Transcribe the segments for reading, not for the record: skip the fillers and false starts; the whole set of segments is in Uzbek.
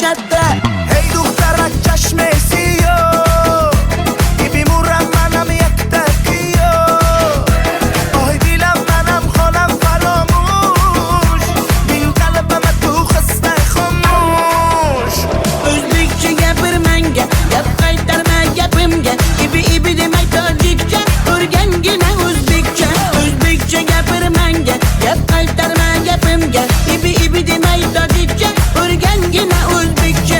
latta. Hey دخترک چشمسی بیمورم منم یک تکیو آی دیلم منم خانم فراموش بین قلبم تو خسته خاموش O'zbekcha gapir menga, gap qaytarma gapimga. Ibi demay tojikcha, o'rgangina o'zbekcha. O'zbekcha gapir menga, gap qaytarma gapimga. Ibi demay tojikcha, o'rgangina o'zbekcha.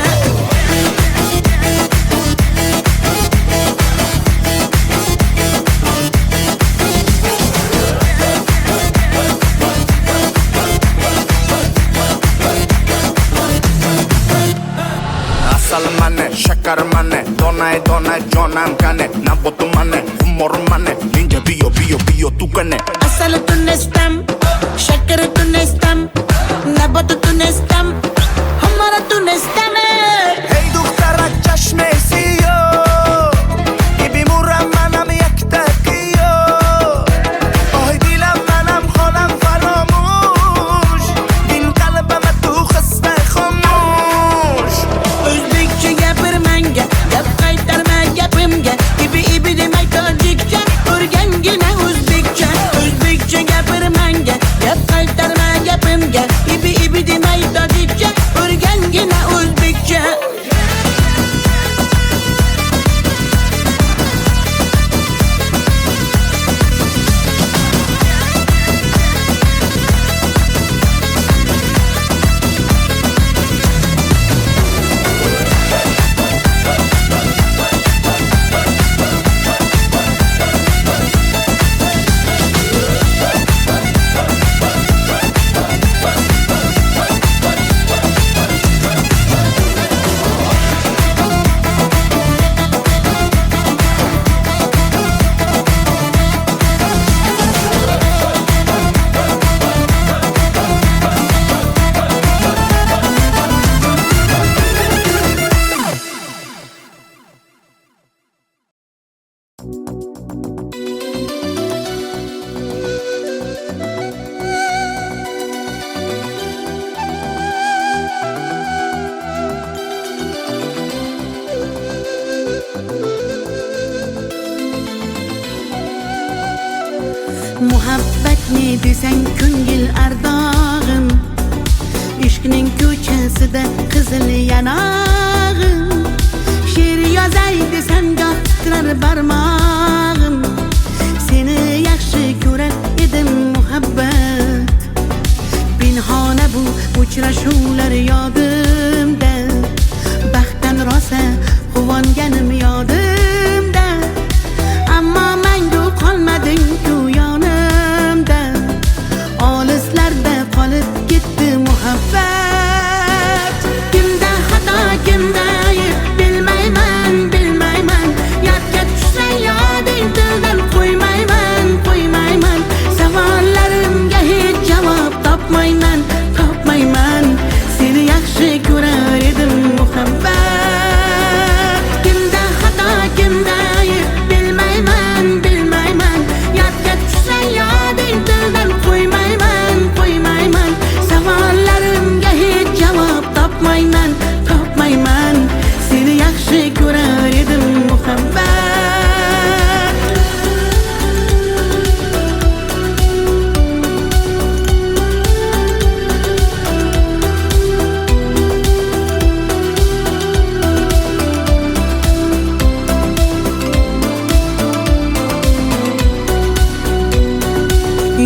Asal mane, shakar mane, donay donay jonam kane Nabotu mane, humor mane, ninja biyo tu kane Asal tunestam, shakar tunestam, nabat tunestam, hamara tunestam. Hey دخترک چشمسی بیمورم منم یک تکیو آی دیلم منم خانم فراموش بین قلبم تو خسته خاموش O'zbekcha gapir menga, gap qaytarma gapimga. Ibi demay tojikcha, o'rgangina o'zbekcha. O'zbekcha gapir menga, gap qaytarma gapimga. Ibi demay tojikcha, o'rgangina o'zbekcha. Muhabbat ne desang ko'ngil ardog'im, ishqning ko'chasida qizil yanog'im. She'r yozay desam goh titrar barmog'im, seni yaxshi ko'rar edim muhabbat. Pinhona bu uchrashuvlar yodimda, baxtdan rosa quvonganim yodimda. Ammo mangu qolmading-ku yonimda, olislarda qolib ketdi muhabbat. Kimda xato, kimda ayb bilmayman, yodga tushsa yoding tildan qo'ymayman. Savollarimga hech javob topmayman. Seni yaxshi ko'rar edim muhabbat. Kimda xato, kimda ayb bilmayman, yodga tushsa yoding tildan qo'ymayman. Savollarimga hech javob topmayman. Seni yaxshi ko'rar edim muhabbat.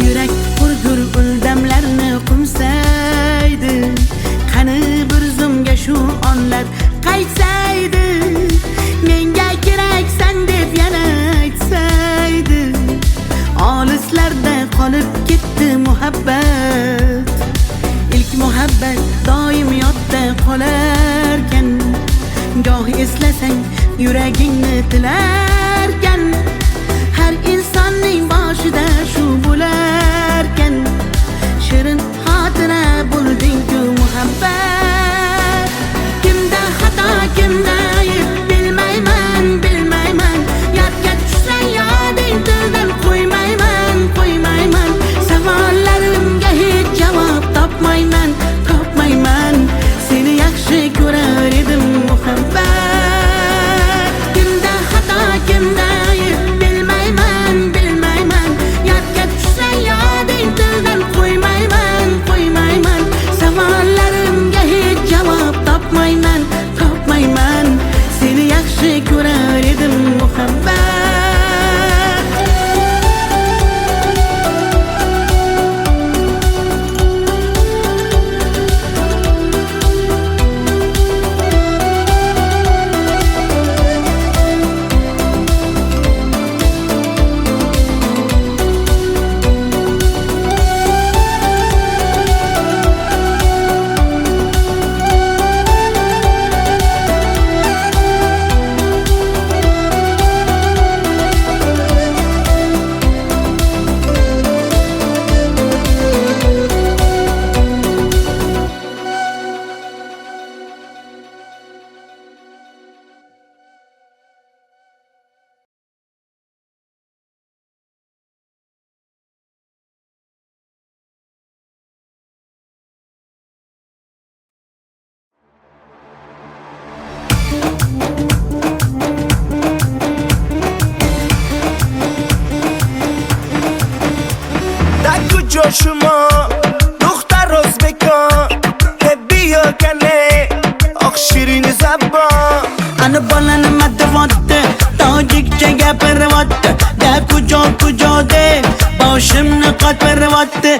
Yurak hurgur uldamlarni qumsaydi, qani bir zumga shu onlar qaytsaydi. Menga keraksan deb yana aytsaydi, olislarda qolib ketdi muhabbat. İlk muhabbat doim yodda qolarkan, goh eslasang yuragingni tilarkan. Har insonning boshida shu bo'larkan, shirin xotira bo'lding-ku muhabbat. Kimda xato, kimda ayb bilmayman, yodga tushsa yoding tildan qo'ymayman. Savollarimga hech javob topmayman. Seni yaxshi ko'rar muhabbat. Kimda xato kimda ayb bilmayman bilmayman. Yodga tushsa yoding tildan qo'ymayman qo'ymayman. Savollarimga hech javob topmayman topmayman. Seni yaxshi ko'rar edim muhabbat. شما دختر ازبکان بیا کنه آخ شیرین زبان Ana balani matvatte tojikcha gapirvatte da kujo de boshimni qotvirvatte.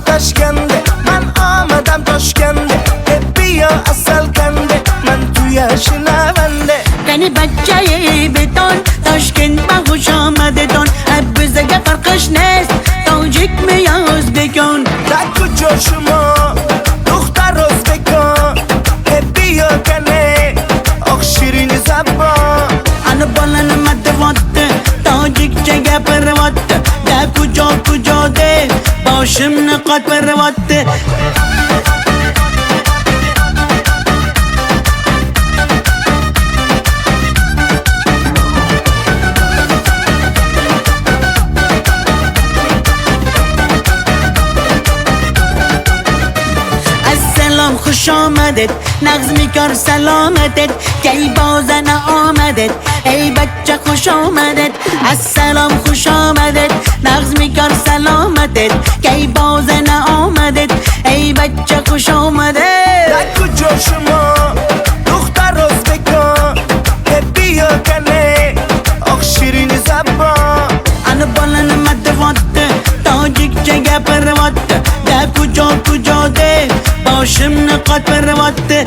Toshkende man omadam Toshkende bia asal kande man tu yashnavande Qani bachchayi beton Toshkent ma xush omadedon bizga farqish nest tojikmi yo o'zbekon. da kujo shuma dukhtar o'zbekon bia kane oq shirin zabon Ana balani matvatte tojikcha gapirvatte da kujo de boshimni qotvirvatte. Assalom xush omadet nag'zmi kor salomatet kay bozana omadet ey bachcha xush omadet. Assalom xush omadet nag'zmi kor salomatet kay bozana omadet ey bachcha xush omadet. da kujo shuma dukhtar o'zbekon bia kane oq shirin zabon Ana balani matvatte tojikcha gapirvatte da kujo de boshimni qotvirvatte.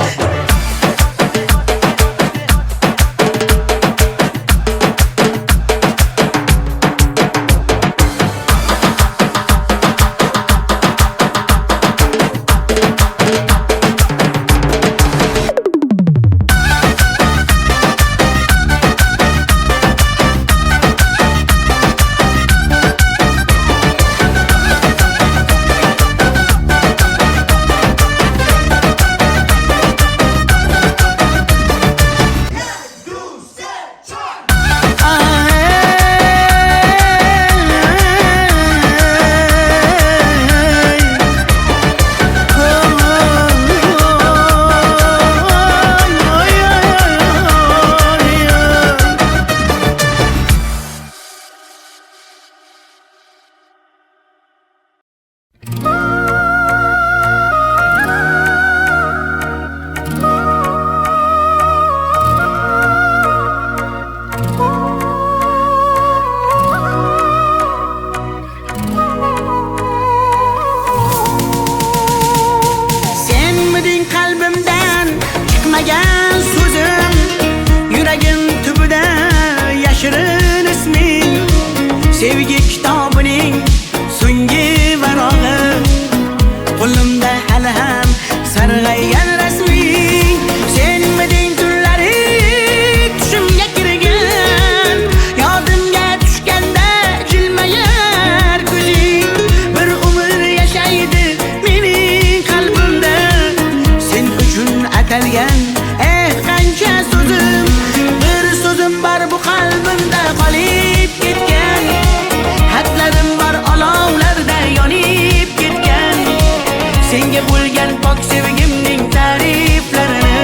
atalgan qancha so'zim, bir so'zim bor bu qalbimda qolib ketgan. Xatlarim bor olovlarda yonib ketgan. Senga bo'lgan pok sevgimning ta'riflarini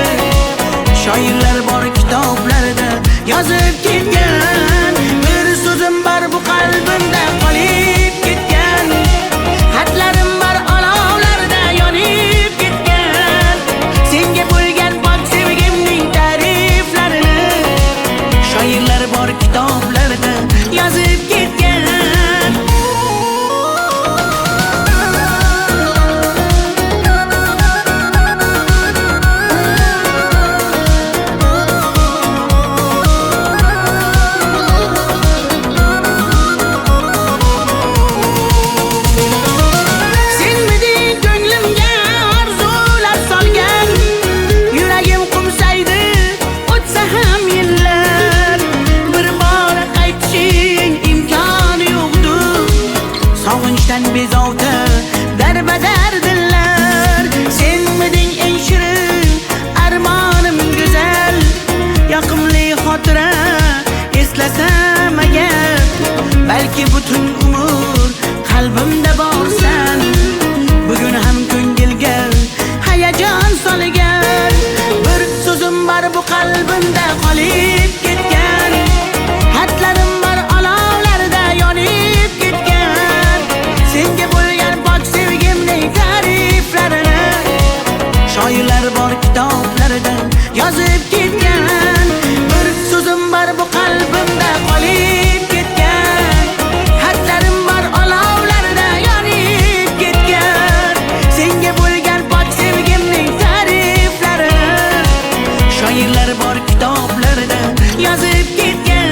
shoirlar bor kitoblarda yozib ketgan. Bir so'zim bor bu qalbimda qolib ketgan. Xatlarim bor olovlarda yonib ketgan. Senga bo'lgan pok sevgimning ta'riflarini shoirlar bor kitoblarda yozib ketgan. Bezovta darbadar dillar, senmiding eng shirin armonim go'zal. Yoqimli xotira eslasam agar, balki butun umr qalbimda borsan. Bugun ham ko'ngilga hayajon solgan. Bir so'zim bor bu qalbimda qolib ketgan. Xatlarim bor olovlarda yonib ketgan. Senga bo'lgan pok sevgimning ta'riflarini shoirlar bor kitoblarda yozib ketgan. Bir so'zim bor bu qalbimda qolib ketgan. Xatlarim bor olovlarda yonib ketgan. Senga bo'lgan pok sevgimning ta'riflarini shoirlar bor kitoblarda yozib ketgan.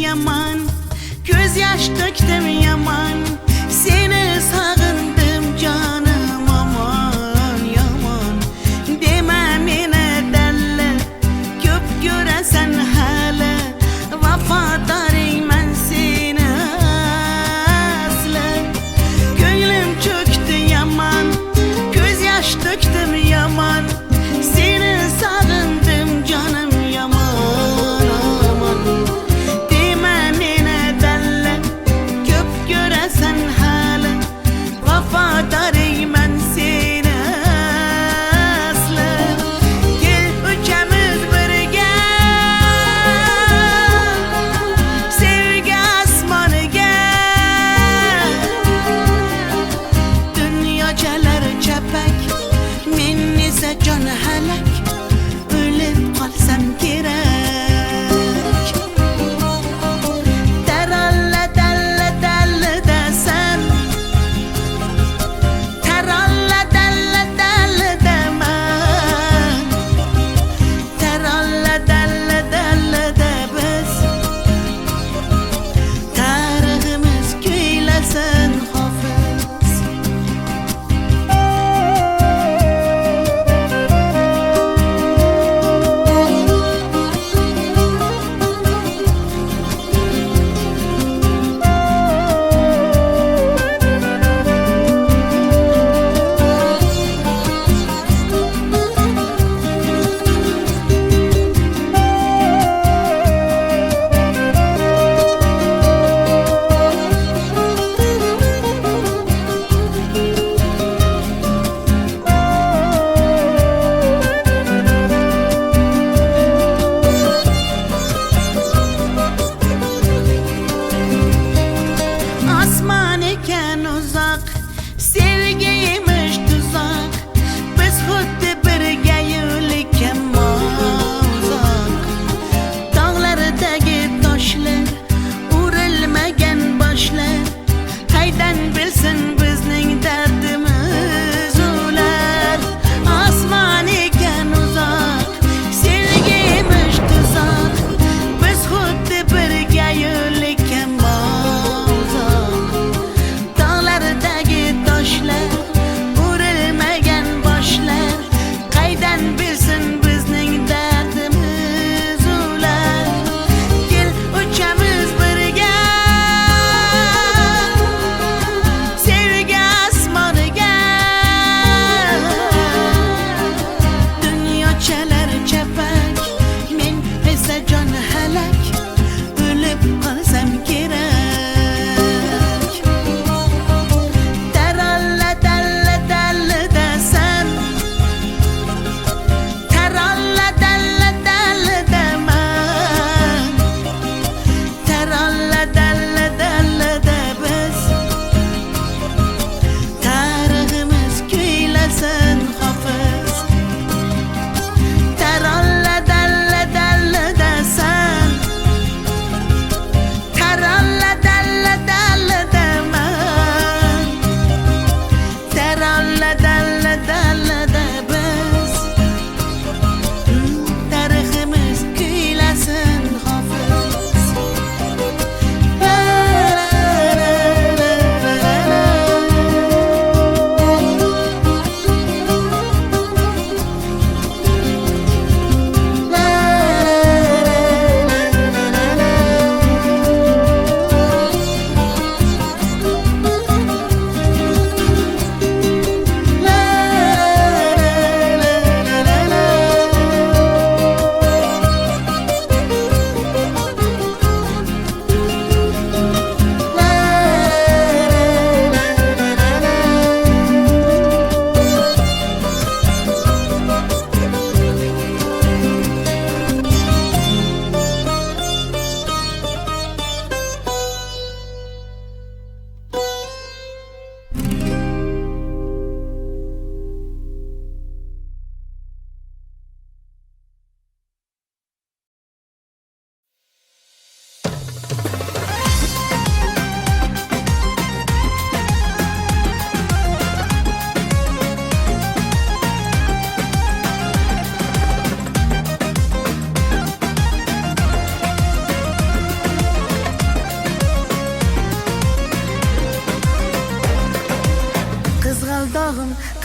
Yaman, göz yaş döktüm yaman. Seni sağındım canım aman yaman. Deme mene delle, köp göresen hala. Vafadarım ben seni asla. Gönlüm çöktü yaman, göz yaş döktüm yaman. Seni sağındım canım yaman aman. Sen hala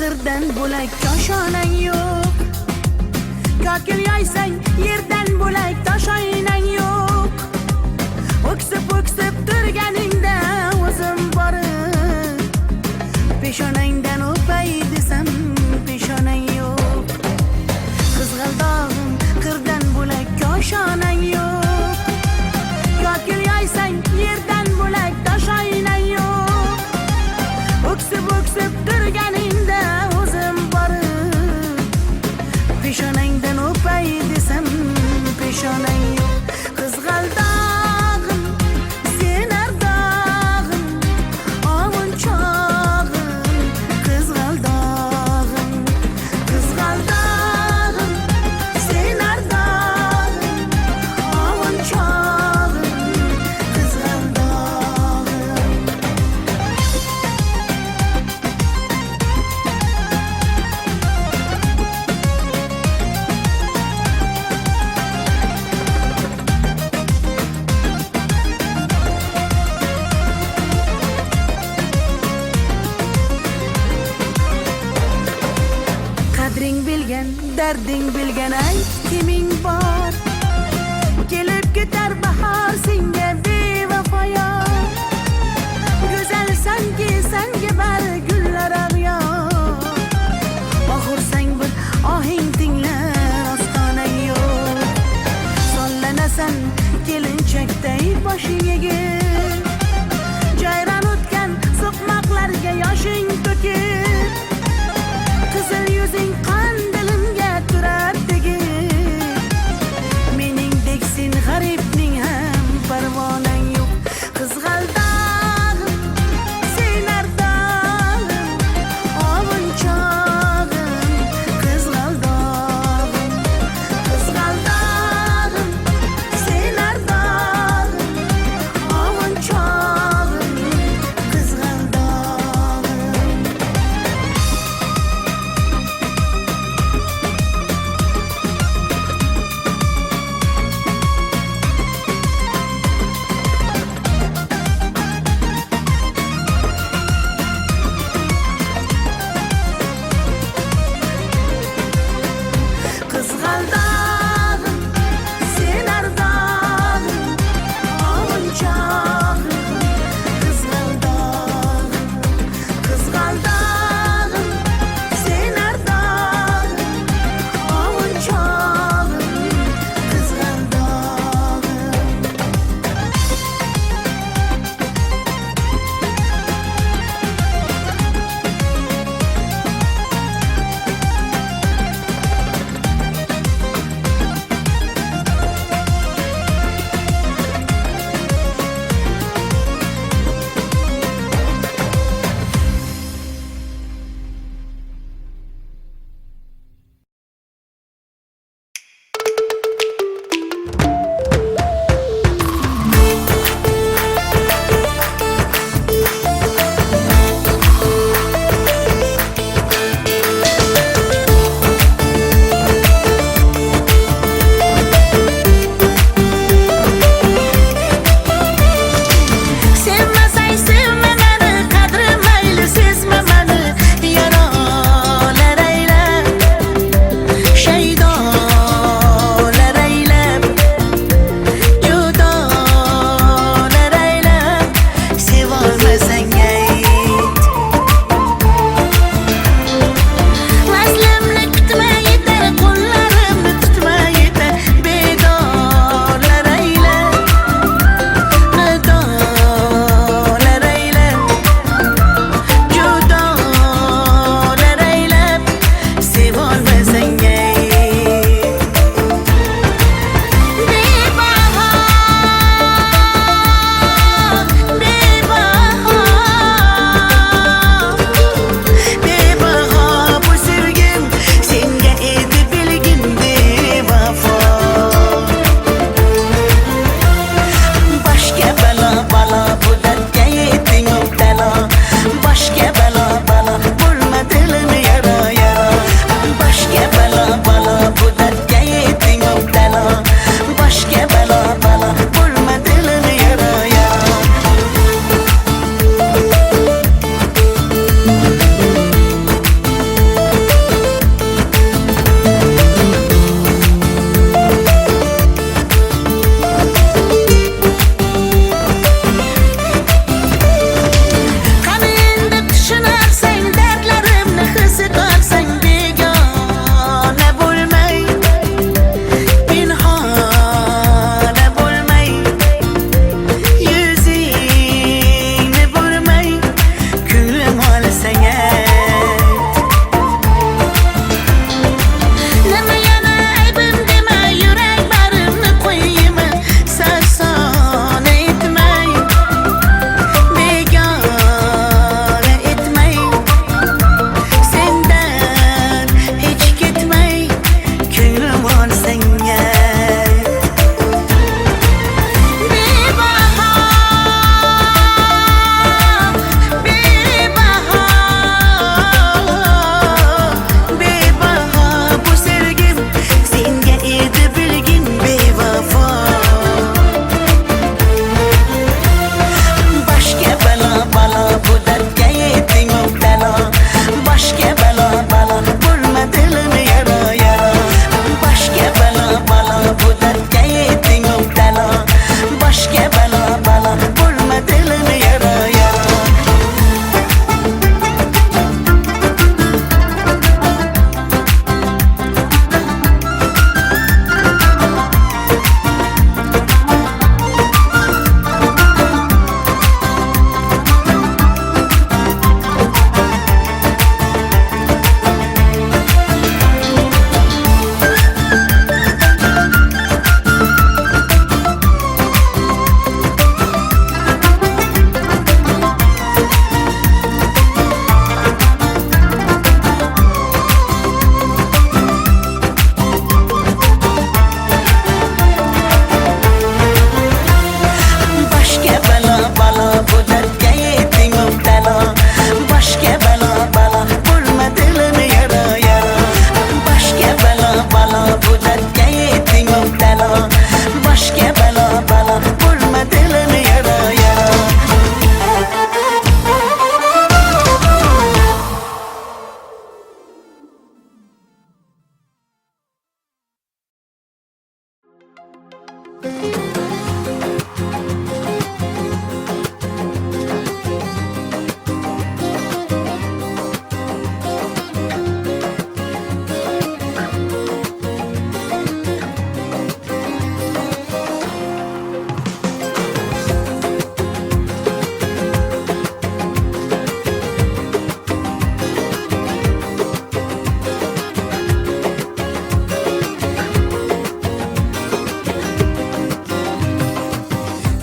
qirdan bo'lak koshonang yo'q. Kokil yoysang yerdan bo'lak toshoynang yo'q. O'ksib turganingda o'zim borib peshonangdan o'pay desam peshonang yo'q. Qizg'aldog'im qirdan bo'lak koshonang yo'q. Kokil yoysang yerdan bo'lak toshoynang yo'q. O'ksib turganingda o'zim borib peshonangdan o'pay desam peshonang yo'q. Qizg'aldog'im sen ardog'im ovun chog'im. Qizg'aldog'im sen ardog'im ovun chog'im. Qizg'aldog'im qadring bilgan, darding bilgan ayt kiming bor. Kelib ketar bahor senga bevafoyor. Go'zalsanki senga bari gullar ag'yor. Oxursang bir ohing tinglar ostonang yo'q. Sollanasan kelinchakday boshing egib. Jayron o'tgan so'qmoqlarga yoshing to'kib. Qizil yuzing qon dilimga turar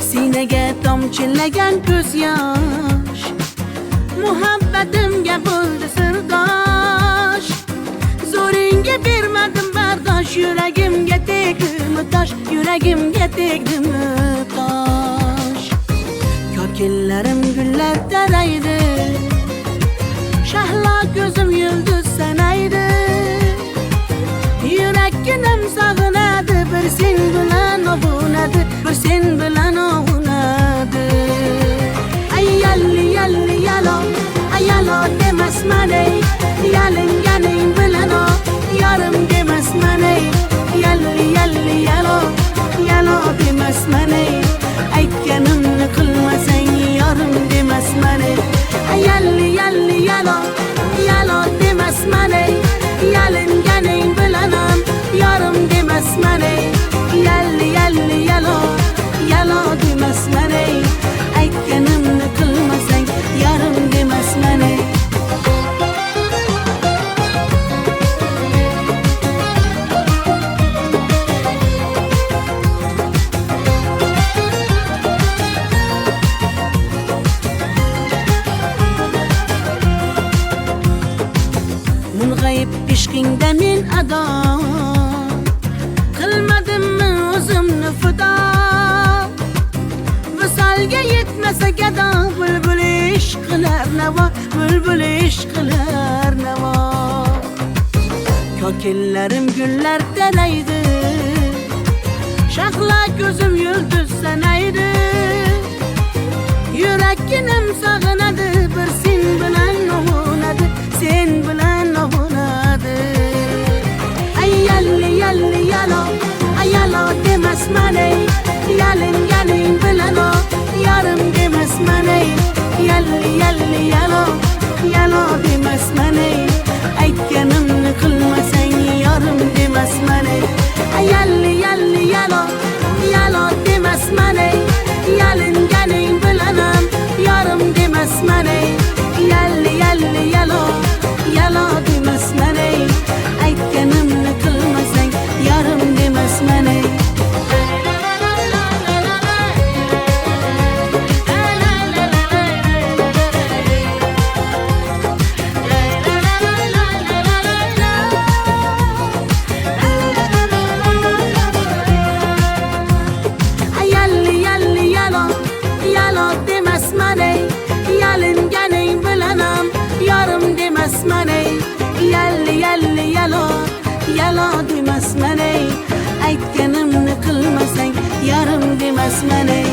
Sinaga tomchilagan ko'z yosh, muhabbatimga bo'ldi sirdosh. Zo'ringga bermadim bardosh, yuragimga tegdimi tosh, yuragimga tegdimi tosh. Kokillarim gullar taraydi, shahlo ko'zim yulduz sanaydi. Yurakkinam sog'inadi, bir sen bilan ovunadi, bir sen bilan ovunadi. Ay yalli yalli yalo, ay yalo demasman ey, yalinganing bilan o, yarim demasman ey. Yalli yalli yalo, yalo demasman ey, aytganimni qilmasang yarim demasman ey. Ay yalli yalli yalo, yalo demasman ey, yalinganing bilan ham yarim demasman ey. Yalli yalli yalo, yalo demasman ey, aytganimni qilmasang yarim demasman ey. Mung'ayib ishqingda men ado, qilmadimmi o'zimni fido. Visolga yetmasa gado, bulbul ishq qilar navo, bulbul ishq qilar navo. Kokillarim gullar taraydi, shahlo ko'zim yulduz sanaydi. Yurakkinam sog'inadi, bir sen bilan ovunadi, sen bilan ovunadi. Ay yalli yalli yalo, ay yalo demasman ey, yalinganing bilan o, yarim demasman ey. Yalli yalli yalo, yalo demasman ey, aytganimni qilmasang yarim demasman ey. Ay yalli yalli yalo, yalo demasman ey, yalinganing bilan ham yarim demasman ey. Yalli yalli yalo, yalo demasman ey, aytganimni qilmasang yarim demasman ey. Yalli yalli yalo, yalo demasman ey, yalinganing bilan ham yarim demasman ey. Yalli yalli yalo, yalo demasman ey, aytganimni qilmasang yarim demasman ey.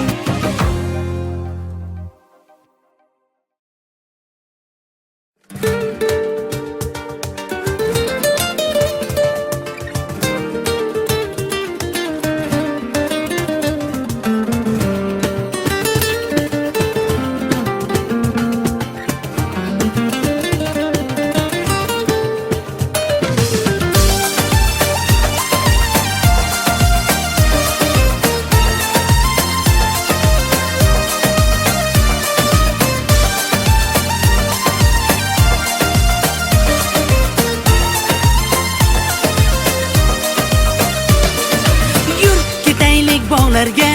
Bog'larga,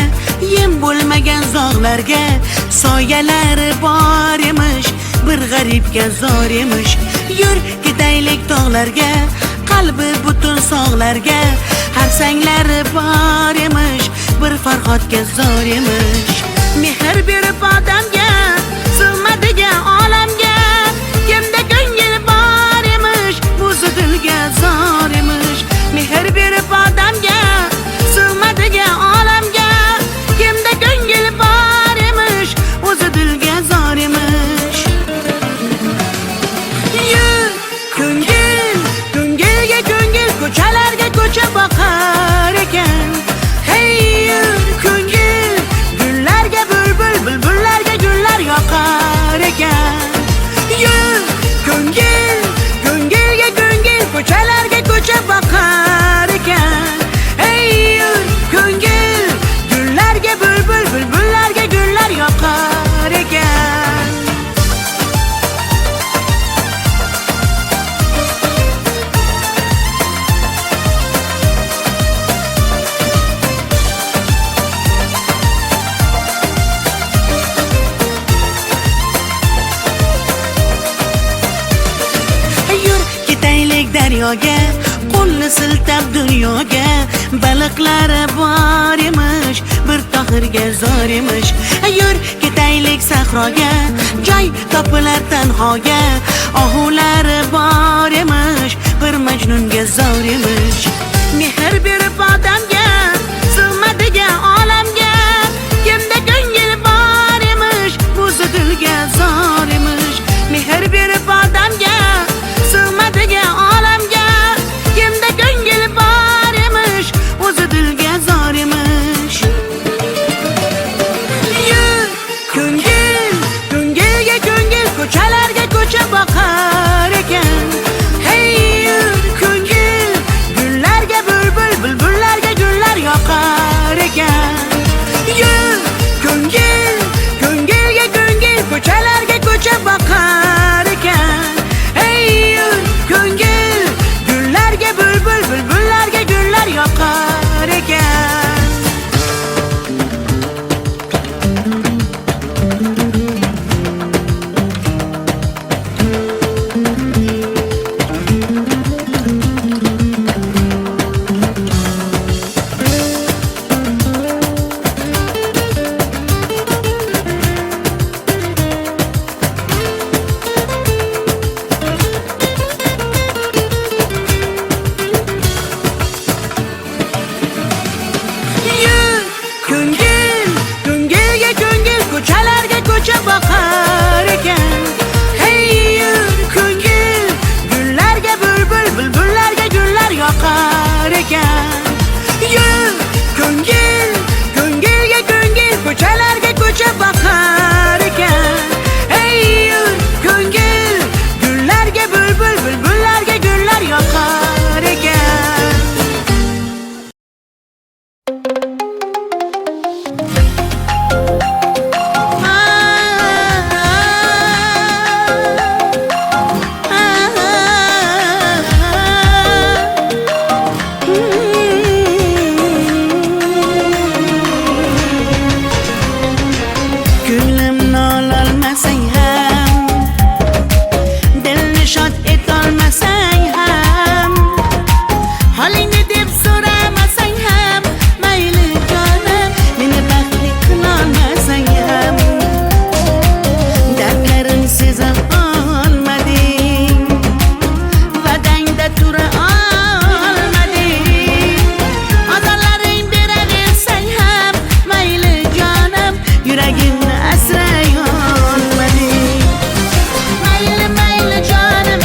yem bo'lmagan zog'larga, soyalari bor emish, bir g'aribga zor emish. Yur ketaylik tog'larga, qalbi butun sog'larga, harsanglari bor emish, bir farhodga zor emish. Mehr berib odamga, sig'madigan olamga, kimda ko'ngil bor emish, o'zi dilga zor emish. Mehr berib odamga, sig'madigan olamga, kimda ko'ngil bor emish, o'zi dilga zor emish. Yur ko'ngil, ko'ngilga ko'ngil, ko'chalarga ko'cha boqar ekan. Hey yur daryoga, qo'lni siltab dunyoga. Baliqlari bor emish, bir tohirga zor emish. Yur ketaylik sahroga, joy topilar tanhoga. Ohulari bor emish, bir majnunga zor emish. Mehr berib odamga, sig'madigan olamga. Kimda ko'ngil bor emish, o'zi dilga zor emish. Mehr berib odamga, sig'madigan olamga. Kimda ko'ngil bor emish, o'zi dilga zor emish. Yur ko'ngil, ko'ngilga ko'ngil, ko'chalarga ko'cha boqar ekan. Hey yur ko'ngil, gullarga bulbul, bulbullarga gullar yoqar ekan. Yur ko'ngil, ko'ngilga ko'ngil, ko'chalarga ko'cha boqar ekan. Hey yur ko'ngil, gullarga bulbul, bulbullarga gullar yoqar ekan. Yur ko'ngil, ko'ngilga ko'ngil, ko'chalarga ko'cha boqar ekan. Hey yur ko'ngil, gullarga bulbul, bulbullarga gullar yoqar ekan. Yur ko'ngil, ko'ngilga ko'ngil, ko'chalarga ko'cha boqar ekan. Hey yur ko'ngil, gullarga bulbul, bulbullarga gullar yoqar ekan. Ko'nglimni ololmasang ham, dilni shod etolmasang ham, holingni deb so'ramasang ham, mayli jonim, meni baxtli qilolmasang ham, dardlarim seza olmading, va'dangda tura olmading, ozorlaring beraversang ham, mayli jonim, yuragimni asray olmading. Mayli mayli jonim,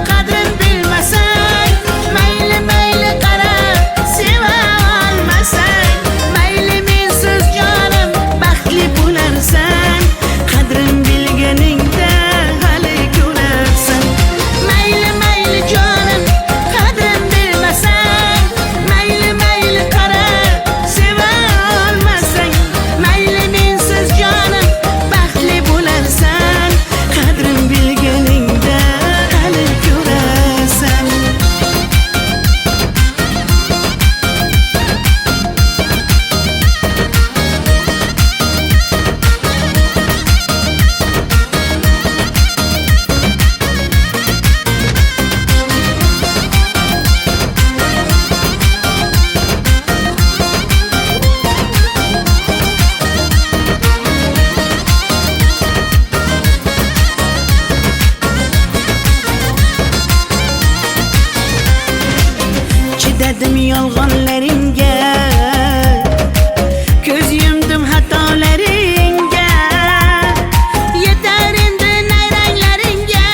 qadrin bilmasang, mayli mayli qarab seva olmasang, mayli mensiz jonim baxtli bo'larsan, qadrin bilganingda hali ko'rarsan. Mayli mayli jonim, qadrin bilmasang, mayli mayli qarab seva olmasang, mayli mensiz jonim baxtli bo'larsan, qadrin bilganingda hali ko'rarsan. Chidadim yolg'onlaringga, ko'z yumdim xatolaringga. Yetar endi nayranglaringga,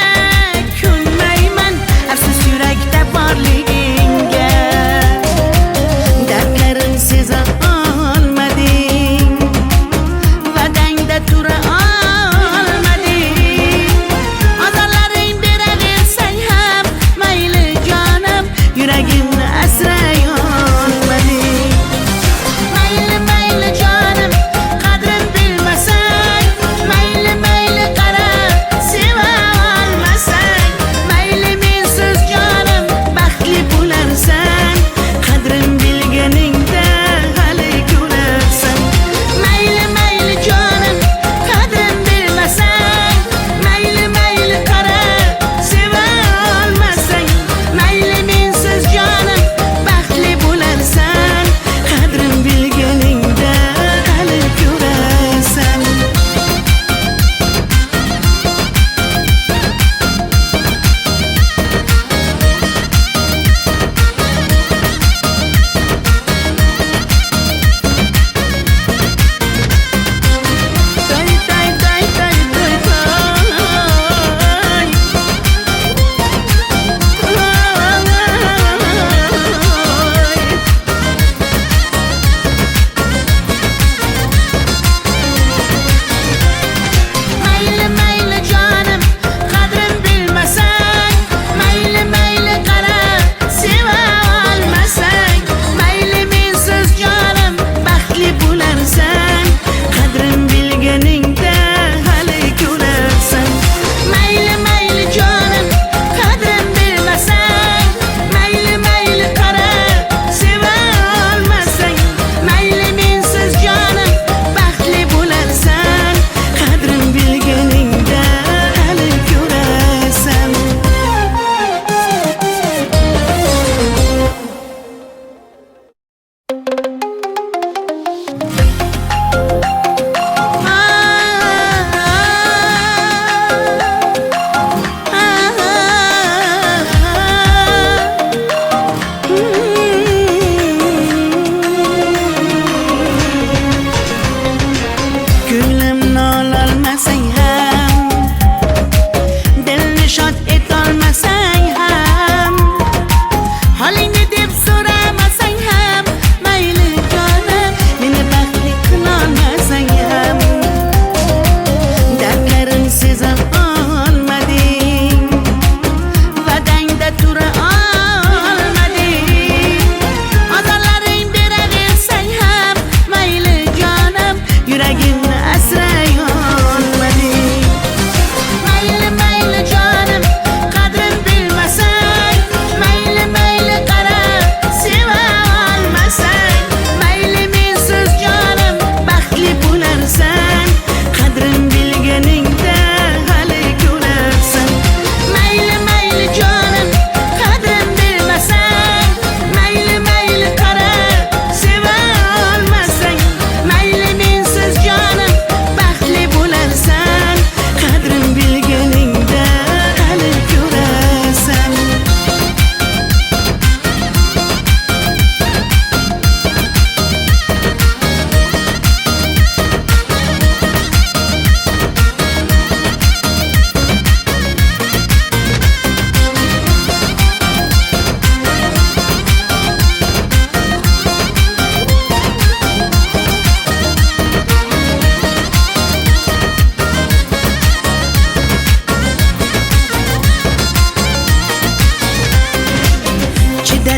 ko'nmayman afsus yurakda borligingga. Dardlarim seza olmading, va'dangda tura olmading, ozorlaring beraversang ham, mayli jonim, yuragimni asray olmading. Mayli mayli jonim, qadrin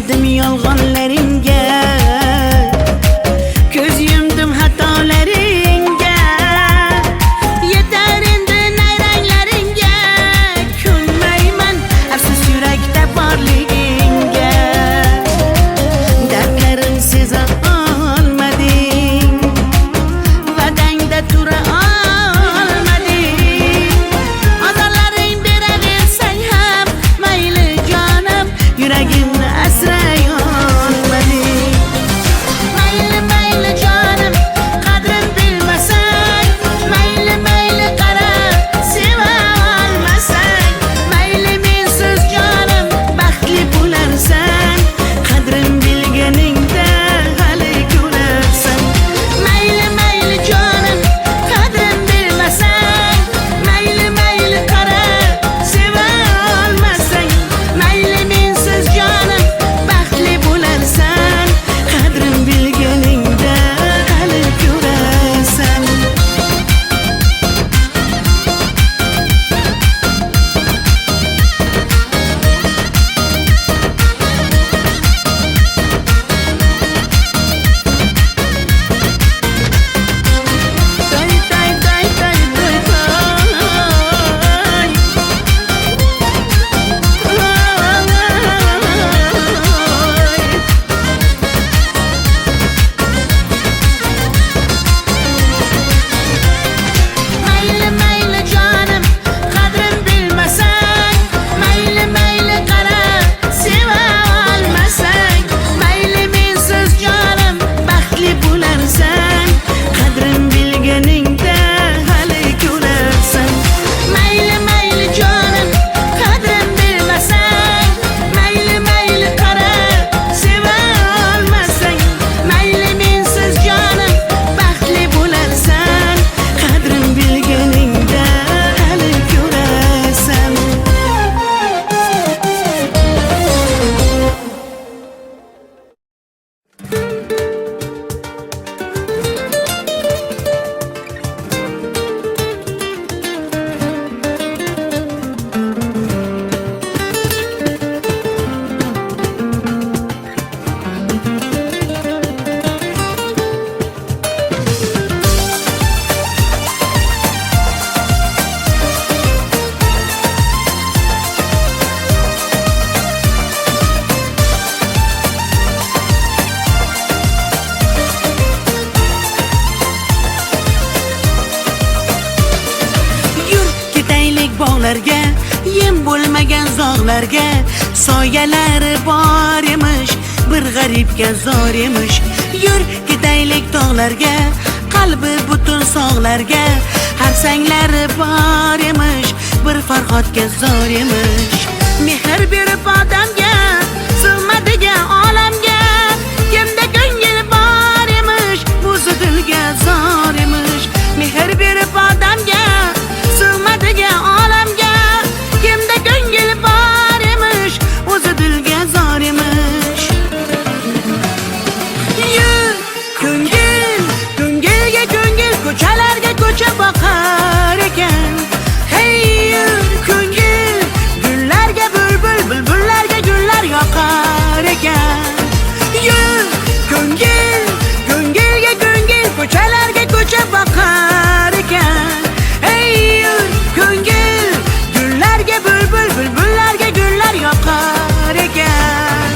Chidamadim yolg'onlaringga, ko'z yumdim xatolaringga. Yetar endi nayranglaringga, ko'nmayman afsus yurakda borligingga. Dardlarim seza olmading, va'dangda tura olmading. Azorlaring beraversang ham mayli jonim, yuragimni asray olmading. Mayli mayli jonim, qadrin bilmasang, mayli mayli qara, seva olmasang, mayli mensiz jonim baxtli bo'larsan, qadrin bilganingda hali ko'rarsan. Mayli mayli jonim, qadrin bilmasang, mayli mayli qara, seva olmasang, mayli mensiz jonim baxtli bo'larsan, qadrin bilganingda hali ko'rarsan. Tay tay tay tay tay Mayli mayli jonim, qadrin bilmasang, mayli mayli qara, seva olmasang, mayli mensiz jonim baxtli bo'larsan, qadrin bilganingda hali ko'rarsan. Mayli mayli jonim, qadrin bilmasang, mayli mayli qara, seva olmasang, mayli mensiz jonim baxtli bo'larsan, qadrin bilganingda hali ko'rarsan. Yur ketaylik bog'larga, yem bo'lmagan zog'larga. Soyalari bor emish, bir g'aribga zor emish. Yur ketaylik tog'larga, qalbi butun sog'larga. Harsanglari bor emish, bir farhodga zor emish. Mehr berib odamga, sig'madigan olamga. Kimda ko'ngil bor emish, o'zi dilga zor emish. Mehr berib odamga, sig'madigan olamga. Kimda ko'ngil bor emish, o'zi dilga zor emish. Yur ko'ngil, ko'ngilga ko'ngil, ko'chalarga ko'cha boqar ekan. Hey yur ko'ngil, gullarga bulbul, bulbullarga gullar yoqar ekan. Yur ko'ngil, ko'ngilga ko'ngil, ko'chalarga ko'cha boqar ekan. Hey yur ko'ngil, gullarga bulbul, bulbullarga gullar yoqar ekan.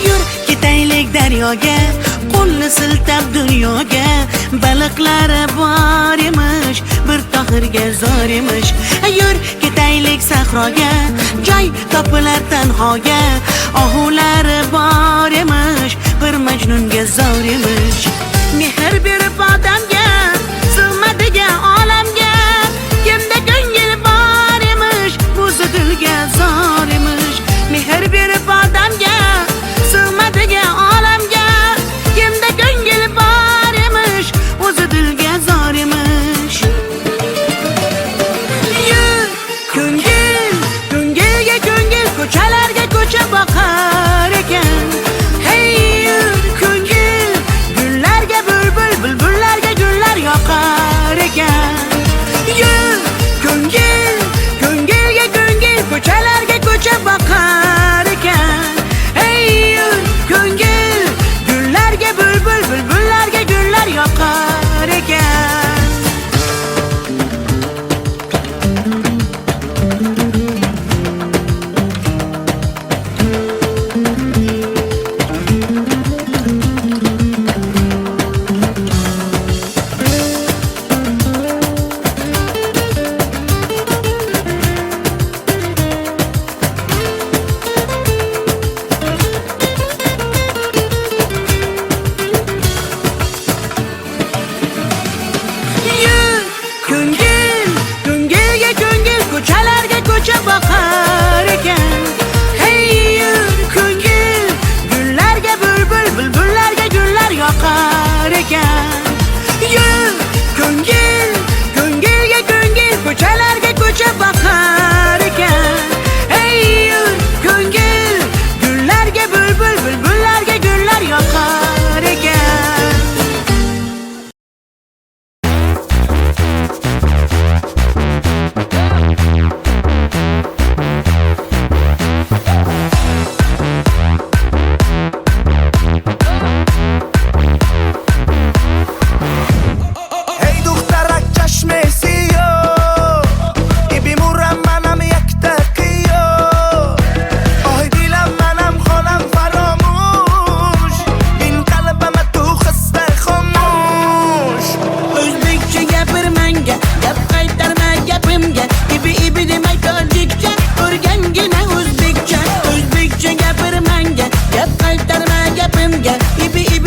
Yur ketaylik daryoga, qo'lni siltab dunyoga. Baliqlari bor emish, bir tohirga zor emish. Yur ketaylik sahroga, joy topilar tanhoga. Ohulari bor emish, bir majnunga zor emish. Mehr berib odamga, sig'madigan olamga. Kimda ko'ngil bor emish, o'zi dilga zor emish. Mehr berib odamga, sig'madigan olamga. Kimda ko'ngil bor emish, o'zi dilga zor emish. Yur ko'ngil, ko'ngilga ko'ngil,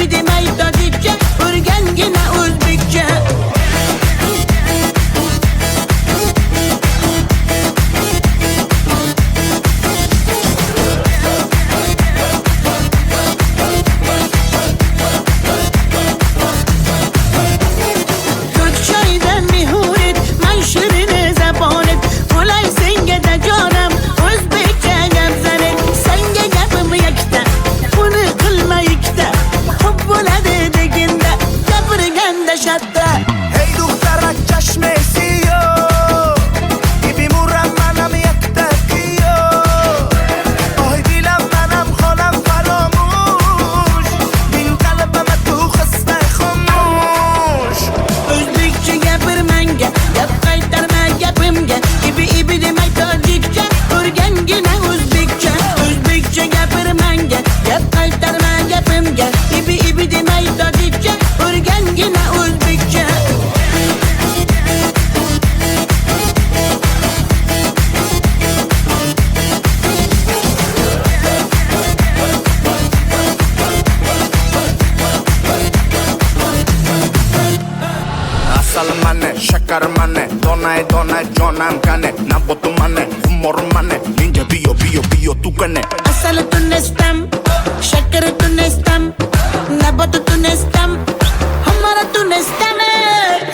ibi demay tojikcha, o'rgangina o'zbekcha. Hey دخترک چشم سیاه میبیمورم منم یک دقیقه آهای دیلم منم خانم فراموش این قلبم تو خسته خاموش O'zbekcha gapir menga, gap qaytarma gapimga. Ibi demay tojikcha, o'rgangina o'zbekcha. O'zbekcha gapir menga, gap qaytarma gapimga. Ibi demay tojikcha, o'rgangina o'zbekcha. Asal mane, shakar mane, donay donay jonam kane, nabotu mane, humor mane, ninja bio tu kane. Asal tunestam, shakar tunestam, nabat tunestam, hamara tunestam.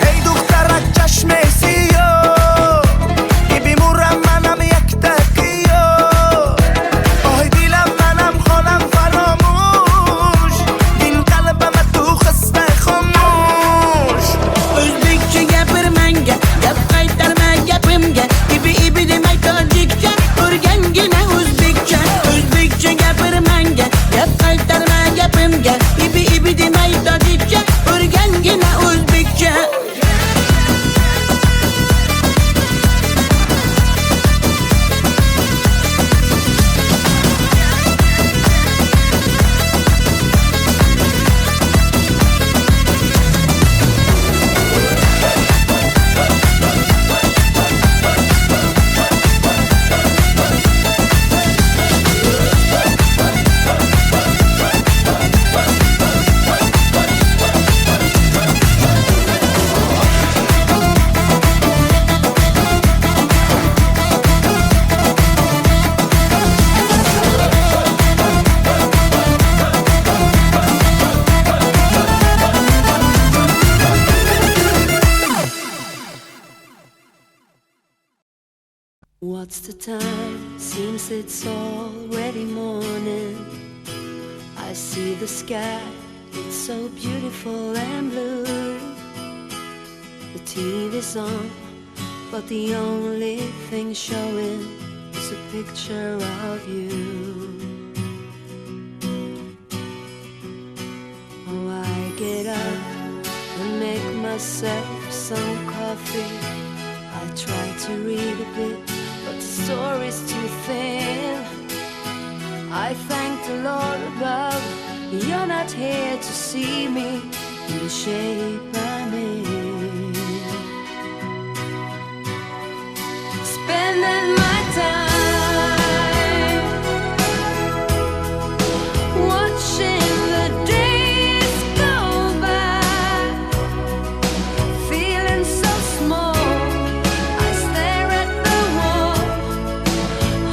Hey دخترک چشم سیاه میبیمورم منم یک دقیقه آهای دیلم منم خانم فراموش این قلبم تو خسته خاموش O'zbekcha gapir menga, gap qaytarma gapimga. Ibi demay tojikcha, o'rgangina o'zbekcha. O'zbekcha gapir menga, gap qaytarma gapimga. Ibi demay tojikcha, o'rgangina o'zbekcha. What's the time? Seems it's already morning. I see the sky, it's so beautiful and blue. The TV's on, but the only thing showing is a picture of you. Oh, I get up and make myself some coffee. I try to read a bit, but the story's too thin. I thank the Lord above, you're not here to see me in the shape I'm in. Spending my time watching the days go by, feeling so small. I stare at the wall,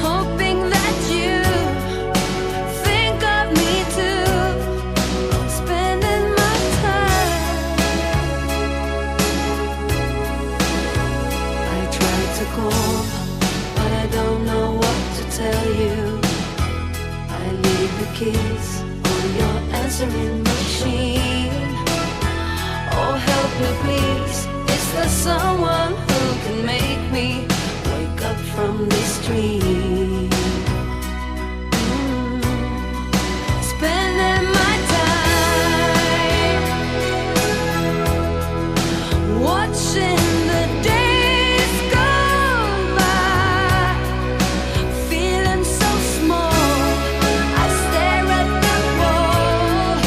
hoping that you think of me too. Spending my time. I try to call, but I don't know what to tell you. I leave the keys on your answering machine. Oh, help me please, is there someone who can make me wake up from this dream? Spending my time watching the days go by, feeling so small. I stare at the wall,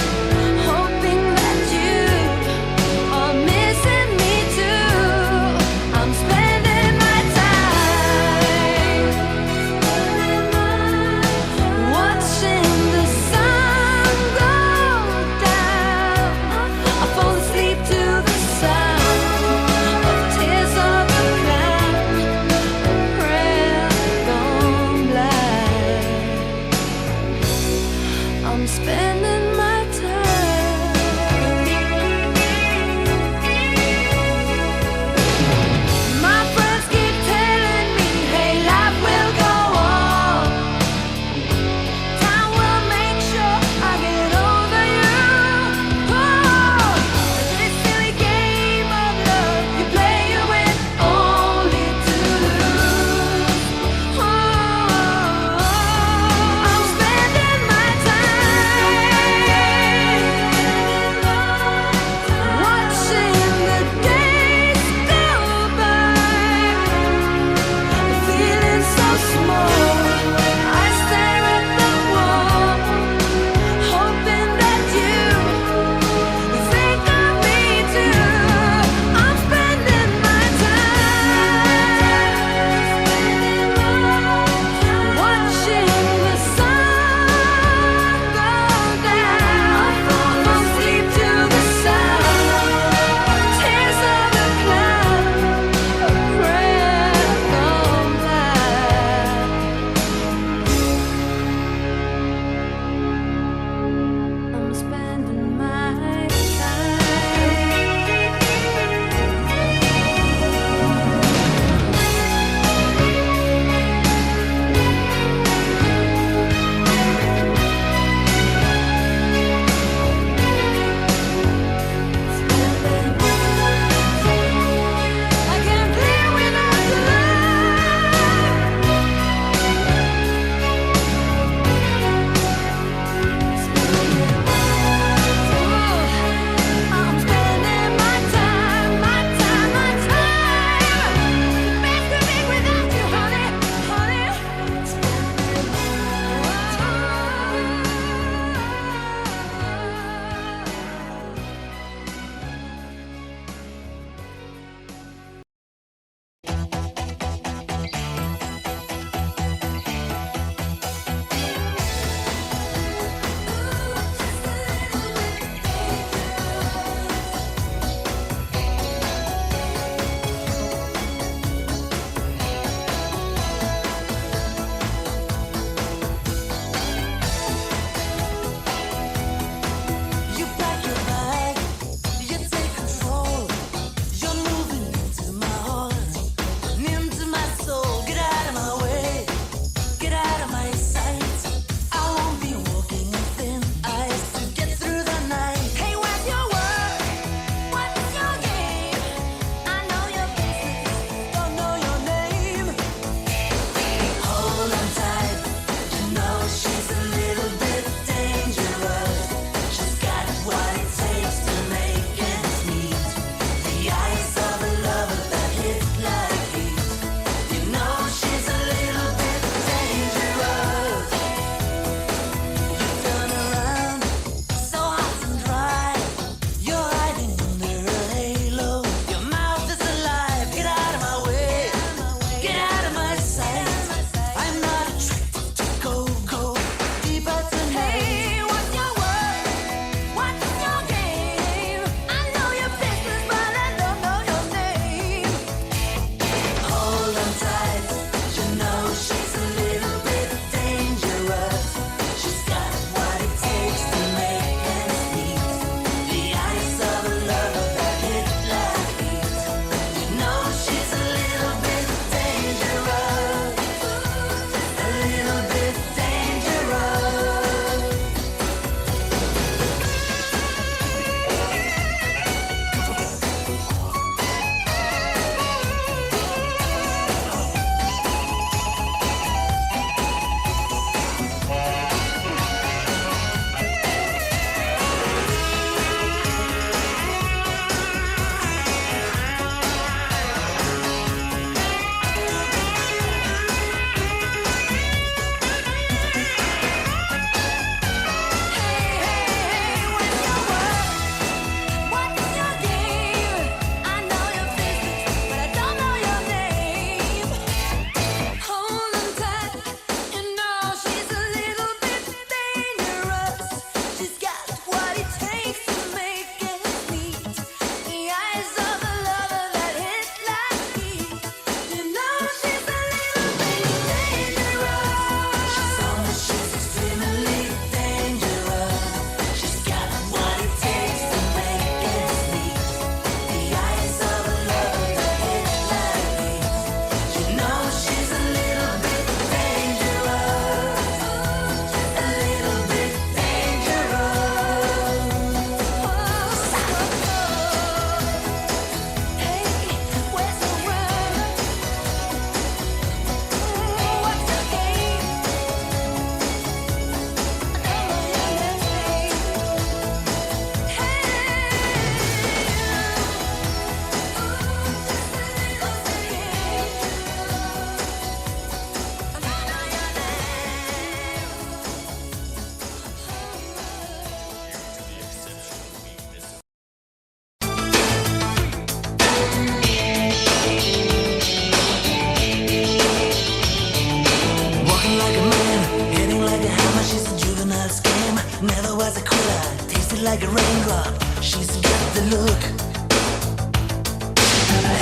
She's got the look.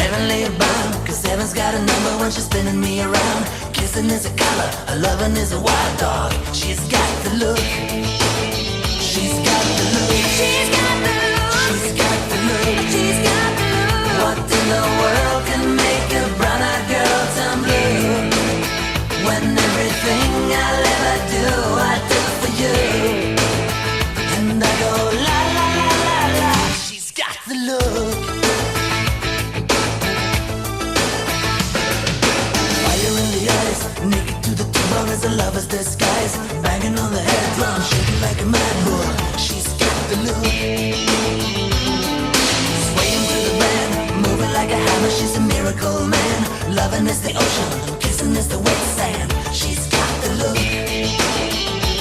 Heavenly bound, cause heaven's got a number when she's spinning me around. Kissing is a color, a loving is a wild dog. She's got the look. She's got the look. She's got the look. She's got the look. She's got the look. What in the world can make a brown-eyed girl turn blue? When everything I'll ever do, I do for you. And I go la la la la la. She's got the look. Fire in the eyes, naked to the bone as a lover's disguise. Banging on the head drum, shaking like a mad bull. She's got the look. Swaying through the band, moving like a hammer. She's a miracle man. Loving is the ocean, kissing is the wet sand. She's got the look.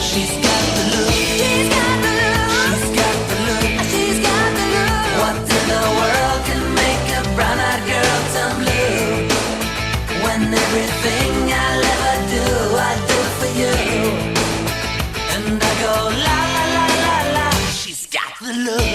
She's got the look. She's got the look. She's got the look. She's got the look. What in the world can make a brown-eyed girl turn blue? When everything I'll ever do, I do for you. And I go la la la la la. She's got the look.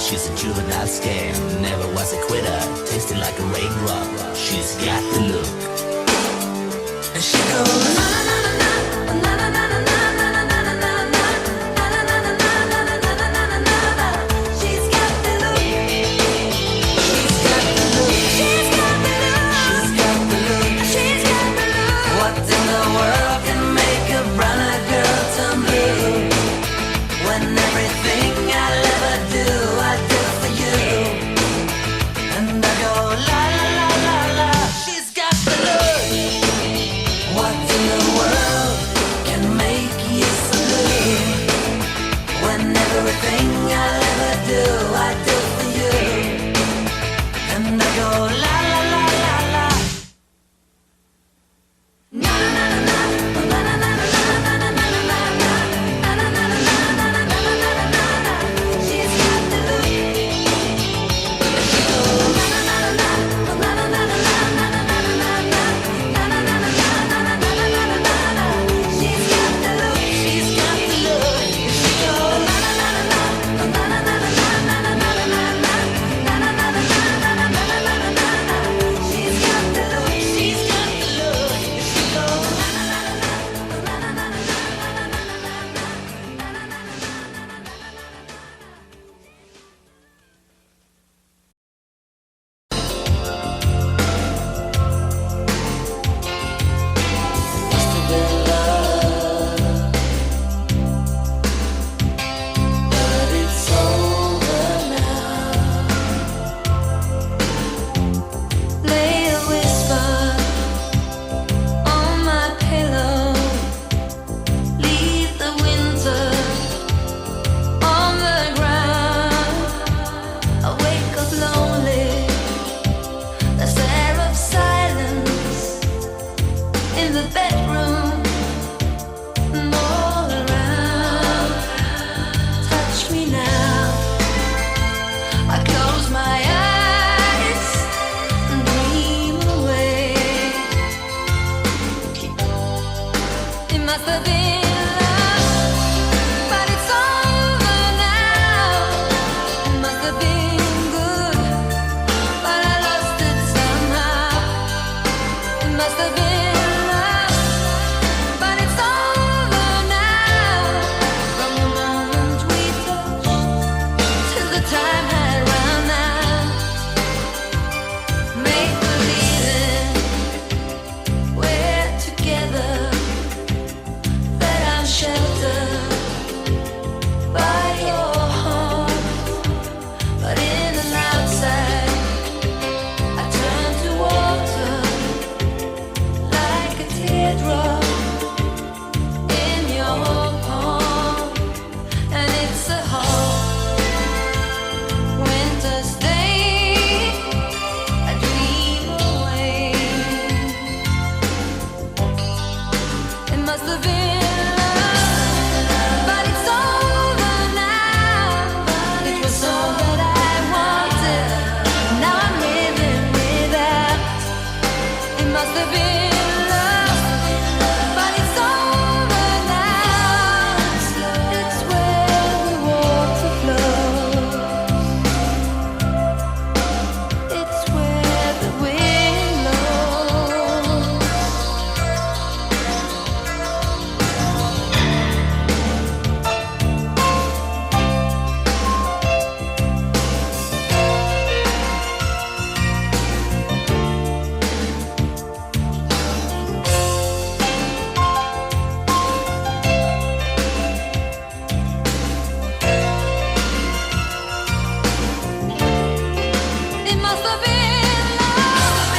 She's a juvenile scam, never was a quitter, tasted like a raindrop. She's got the look. And she goes na na na na na na na na na na na na na na. She's got the look. She's got the look. She's got the look. She's got the look. She's got the look. What in the world can make a brown-eyed girl turn blue? When everything I'll ever do, I do for you. And I go la la la la la. She's got the look. What in the world can make you so blue? When everything I'll ever do, I do for you. And I go la la la la la. Na na na na na na na na na na na na na. She's got the look. She goes na na na na na na na na na na na na na. She's got the look. She's got the look. She goes na na na na na na na na na na na na. She's got the look. She's got the look. She goes na na na na na na na na na. Lay a whisper on my pillow. Leave the winter on the ground. I wake up lonely. There's air of silence in the bedroom and all around. Touch me now. I close my eyes and dream away. It must have been love, but it's over now. It must have been good, but I lost it somehow. It must have been love, but it's over now. From the moment we touched till the time had run out. Make believing we're together, that I'm sheltered by your heart. But in and outside, I turn to water have been love, but it's over now. It's where the water flows. It's where the wind blows. It must have been love,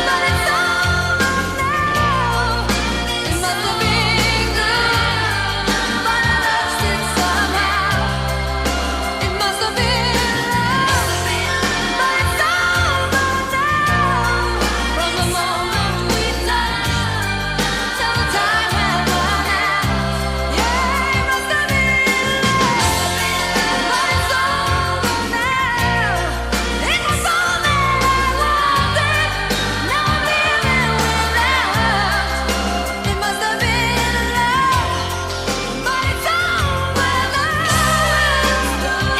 but it's over now. It must have been good, but I lost it somehow. It must have been love, but it's over now. From the moment we touched till the time had run out. Yeah, it must have been love, but it's over now. It was all that I wanted. Now I'm living without. It must have been love, but it's over now.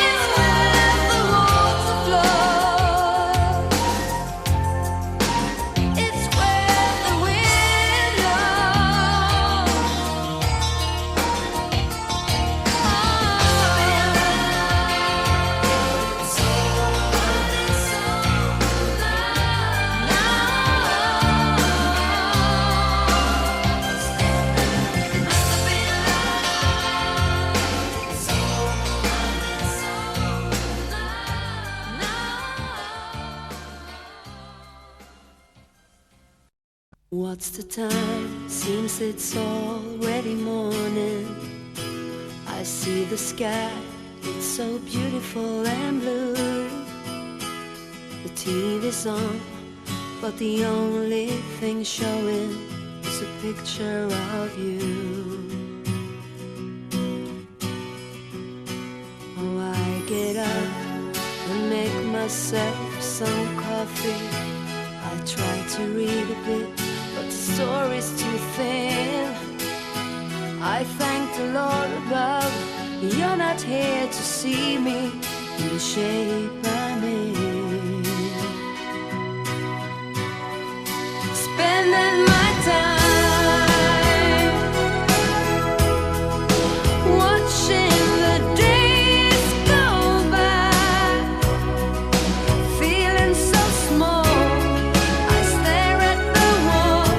It's where the water flows. It's where the wind What's the time? Seems it's already morning. I see the sky, it's so beautiful and blue. The TV's on, but the only thing showing is a picture of you. Oh, I get up and make myself some coffee. I try to read a bit, but the story's too thin. I thank the Lord above, you're not here to see me in the shape I'm in. Spending my time watching the days go by, feeling so small. I stare at the wall,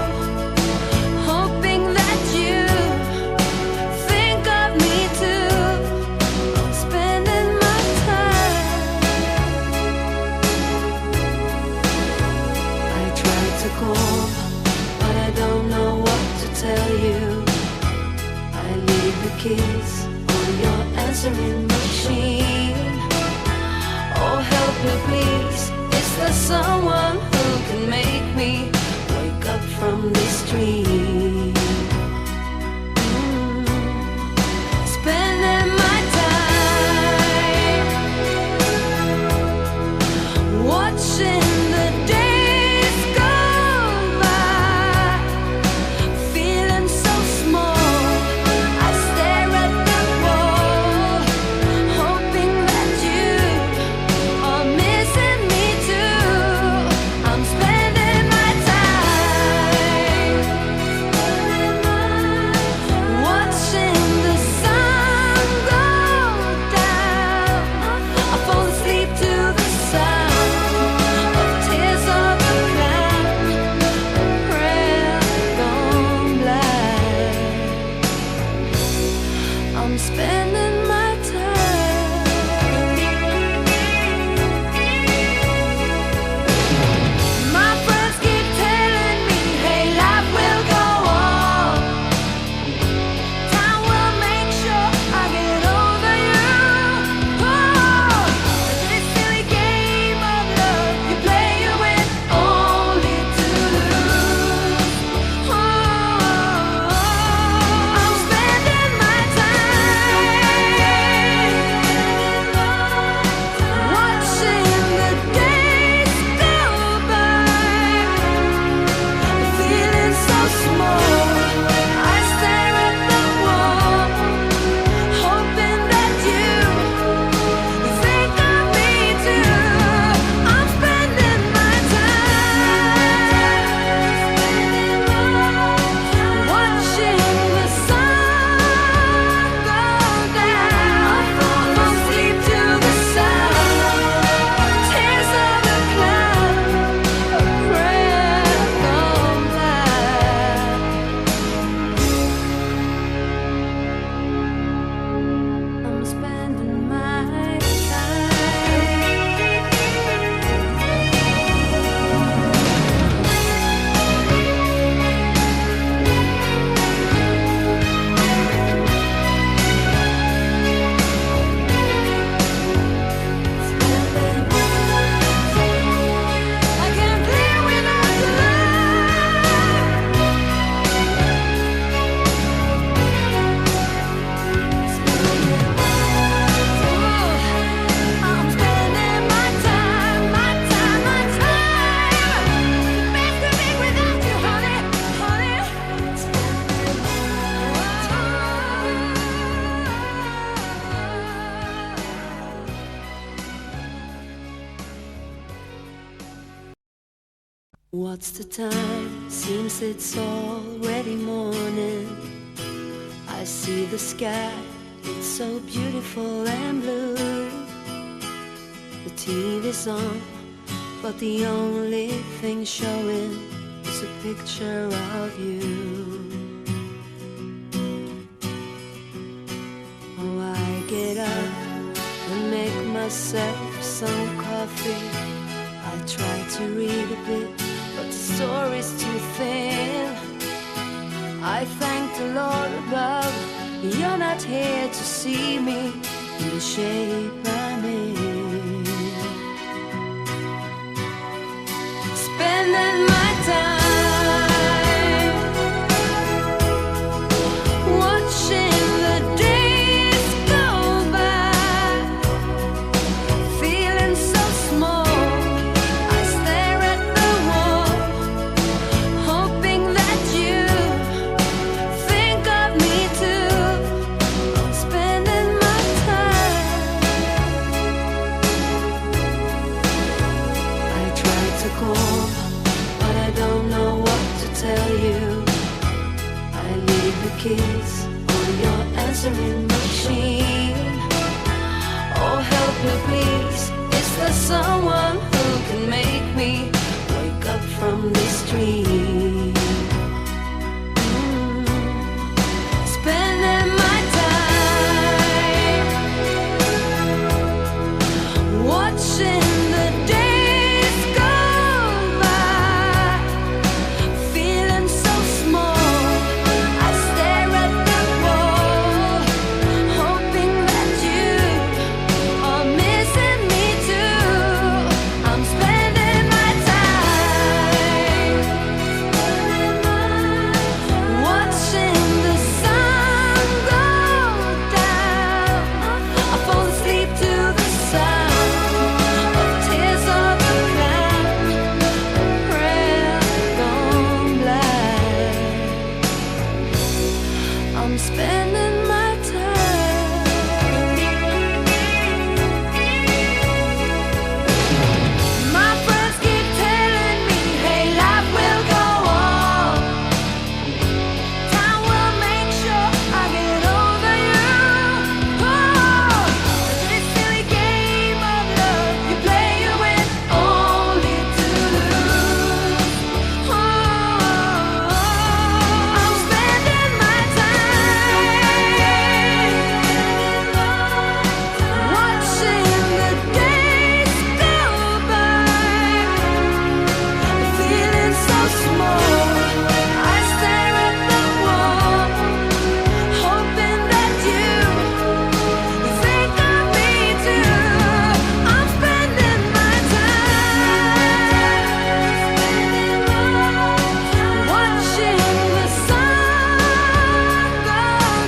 hoping that you think of me too. Spending my time. I try to call, but I don't know what to tell you. I leave the keys on your answering machine. Oh, help me please, is there someone who can make me wake up from this dream? Spending my time watching the days go by, feeling so small. I stare at the wall, hoping that you are missing me too. I'm spending my time What's the time? Seems it's already morning. I see the sky, it's so beautiful and blue. The TV's on, but the only thing showing is a picture of you. Oh, I get up and make myself some coffee. I try to read a bit, but the story's too thin. I thank the Lord above, you're not here to see me in the shape I'm in. Spending my time watching the days go by, feeling so small. I stare at the wall, hoping that you think of me too. Spending my time. I try to call, but I don't know what to tell you. I leave the keys on your answering machine. Oh, help me please, is there someone who can make me wake up from this dream? Spending my time watching the days go by, feeling so small. I stare at the wall, hoping that you are missing me too. I'm spending my time watching the sun go down. I fall asleep to the sound of tears of a clown, a prayer gone blind. I'm spending my time. My friends keep telling me, hey, life will go on. Time will make sure I get over you. Oh, this silly game of love you play, you win only to lose. Oh, I'm spending my time watching the days go by, feeling so small. I stare at the wall, hoping that you think of me too. I'm spending my time watching the sun go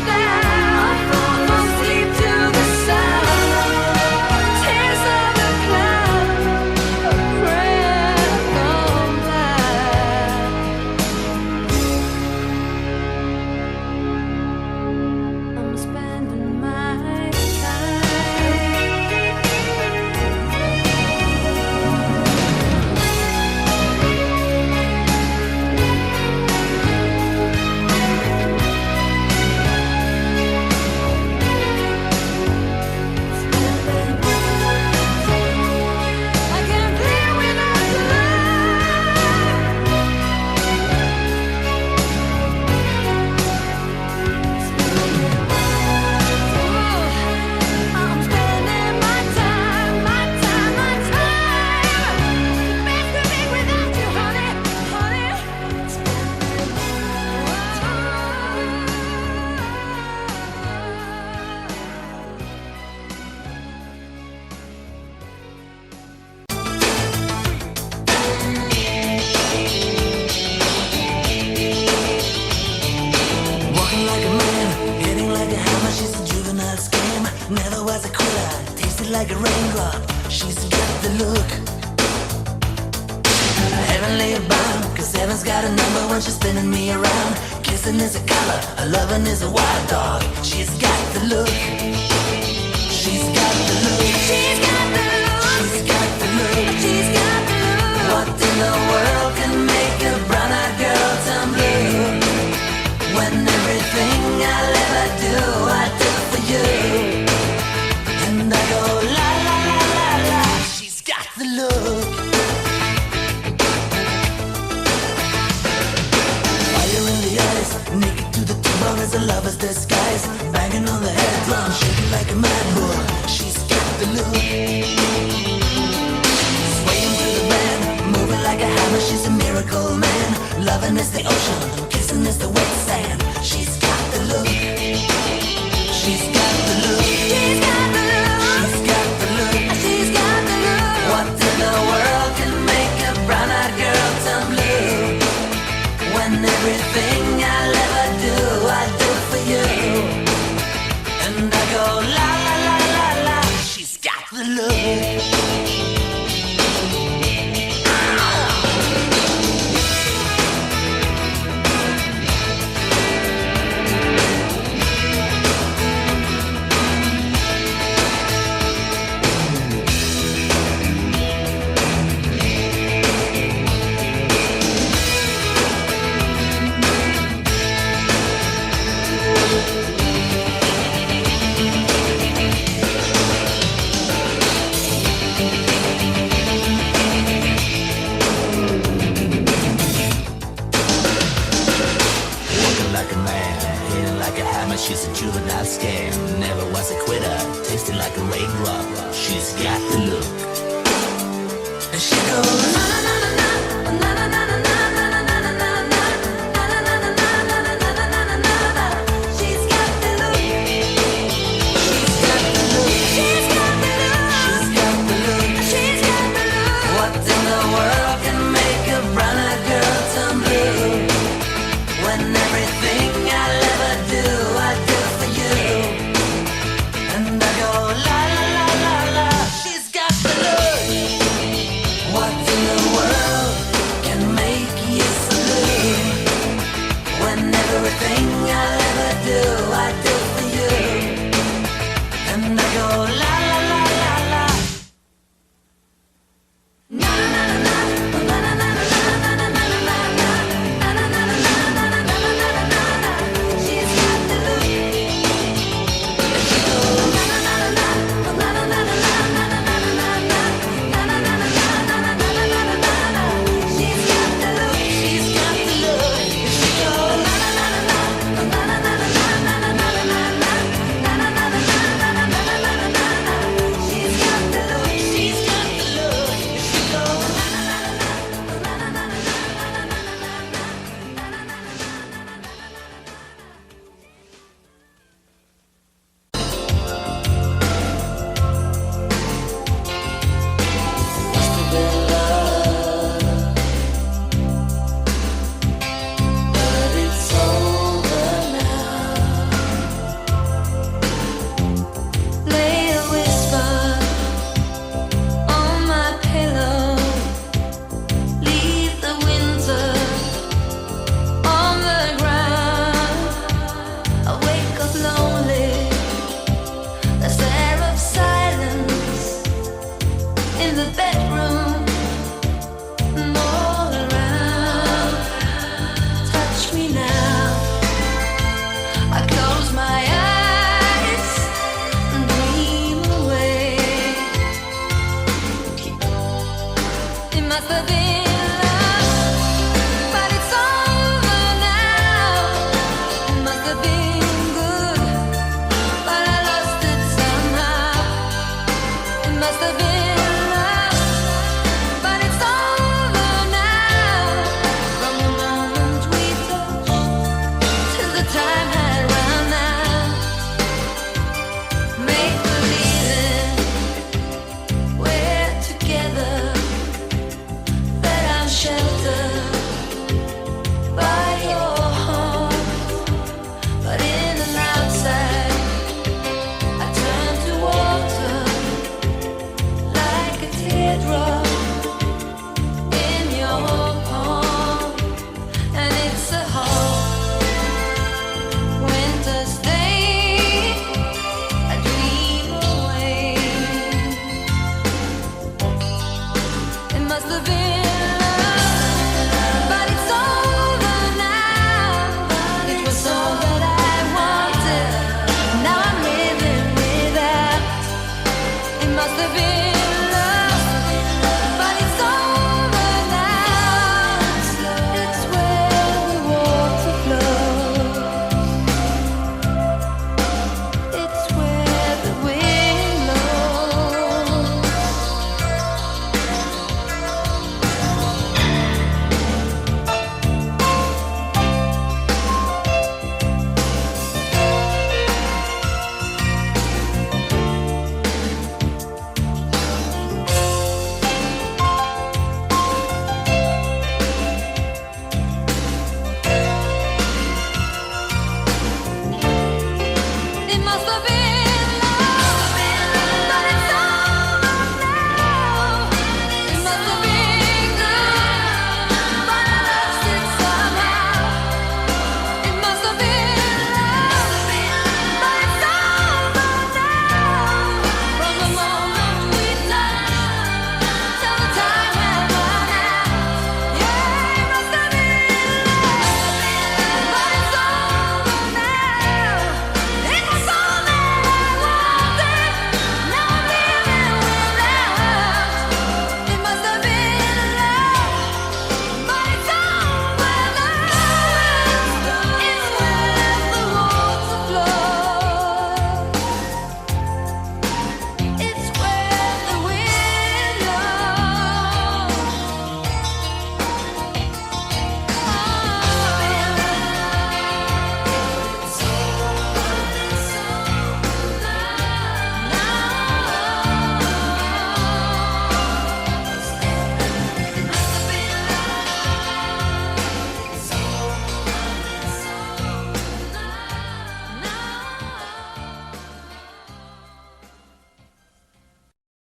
down. Fall asleep to the sound, tears of a clown, a prayer gone blind. I'm spending my I can't live without your love. I'm spending my time, my time, my time. Best to be without you, honey, honey. Walking like a man, hitting like a hammer. She's a juvenile scam. Never was a quitter, tasted like a raindrop. She's got the look, heavenly bound. 'Cause heaven's got a number when she's spinning me around. Kissing is a color, her loving is a wild dog. She's got the look, she's got the look, She's got the look. she's got the look. She's got the look. What in the world can make a lover's disguise. Banging on the head drum, shaking like a mad bull. She's got the look. Swaying through the band, moving like a hammer. She's a miracle man. Loving is the ocean, kissing is the wet sand. She's got the look. She's got the look. She's got the look. She's got the look. She's got the look. What in the world can make a brown-eyed girl turn blue? When everything I'll ever do, I do for you. And I go la la la la la. She's got the look. She's a juvenile scam, never was a quitter, tasting like a raindrop. She's got the look. And she goes, na na na.